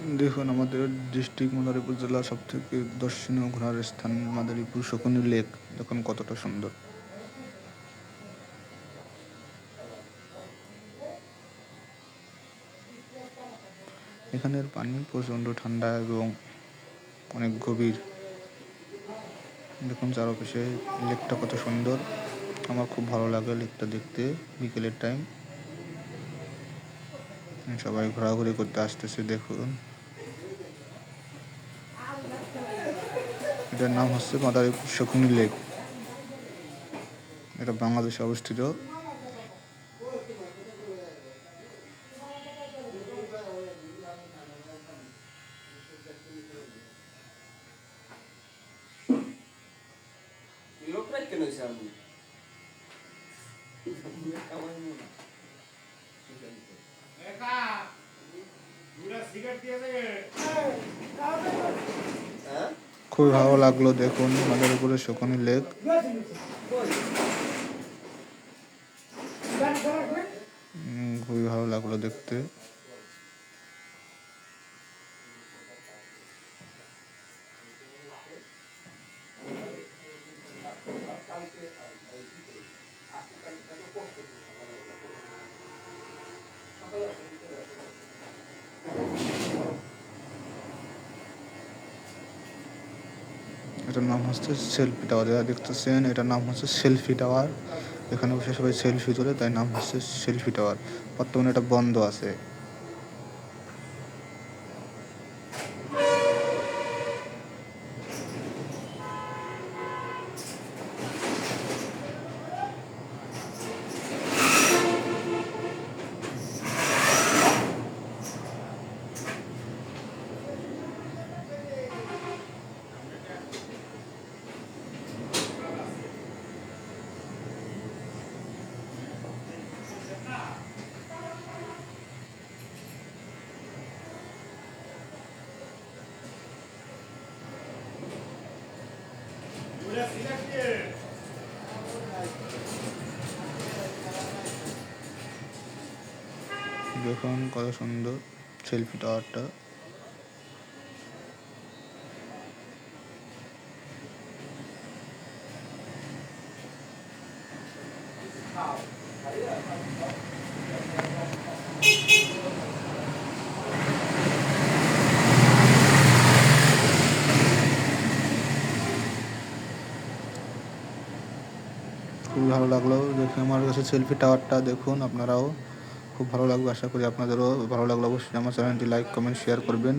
দেখুন আমাদের ডিস্ট্রিক্ট মাদারীপুর জেলার সবথেকে দর্শনীয় ঘোরার স্থান মাদারীপুর শকুনি লেক। দেখুন কতটা সুন্দর। এখানের পানি প্রচণ্ড ঠান্ডা এবং অনেক গভীর। দেখুন চারপাশে লেকটা কত সুন্দর। আমার খুব ভালো লাগে লেকটা দেখতে। বিকেলের টাইম সবাই ঘোরাঘুরি করতে আসতেছে। দেখুন এটার নাম হচ্ছে মাদারীপুর শকুনি লেক। এটা বাংলাদেশে অবস্থিত। খুবই ভালো লাগলো দেখুন মাদারীপুরের শকুনি লেক। খুবই ভালো লাগলো দেখতে। এটার নাম হচ্ছে সেলফি টাওয়ার। যারা দেখতেছেন এটার নাম হচ্ছে সেলফি টাওয়ার। এখানে বসে সবাই সেলফি তোলে, তাই নাম হচ্ছে সেলফি টাওয়ার। বর্তমানে এটা বন্ধ আছে। দেখুন কত সুন্দর সেলফি টাওয়ারটা। খুবই ভালো লাগলো দেখে আমার কাছে সেলফি টাওয়ারটা। দেখুন আপনারাও খুব ভালো লাগবে, আশা করি আপনাদেরও ভালো লাগলো। অবশ্যই আমার চ্যানেলটি লাইক, কমেন্ট, শেয়ার করবেন।